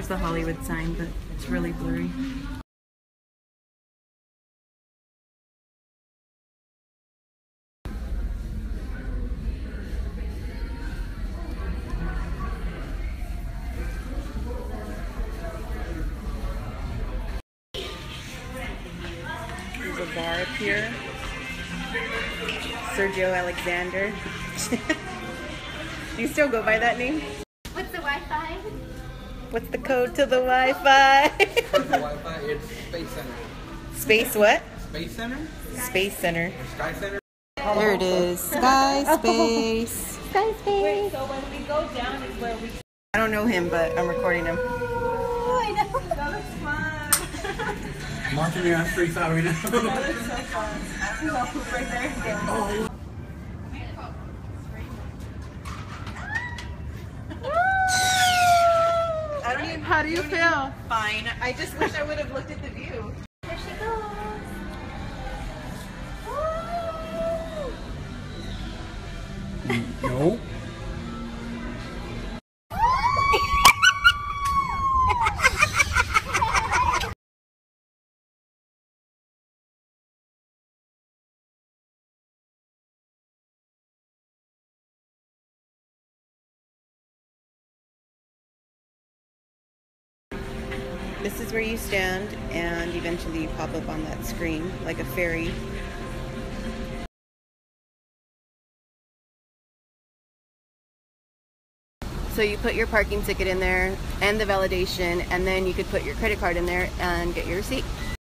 There's the Hollywood sign, but it's really blurry. There's a bar up here. Sergio Alexander. Do you still go by that name? What's the Wi-Fi? What's the code to the Wi-Fi? For the Wi-Fi, it's Space Center. Space what? Space Center? Space Center. Or Sky Center? There it is. Sky Space. Sky Space. Wait, so when we go down is where we... I don't know him, but I'm recording him. Oh, I know. That looks fun. Marching around streets out right now. That looks so fun. I'll poop right there. Oh. I don't even... How do you feel? Fine. I just wish I would have looked at the view. There she goes. No. This is where you stand, and eventually you pop up on that screen like a ferry. So you put your parking ticket in there and the validation, and then you could put your credit card in there and get your receipt.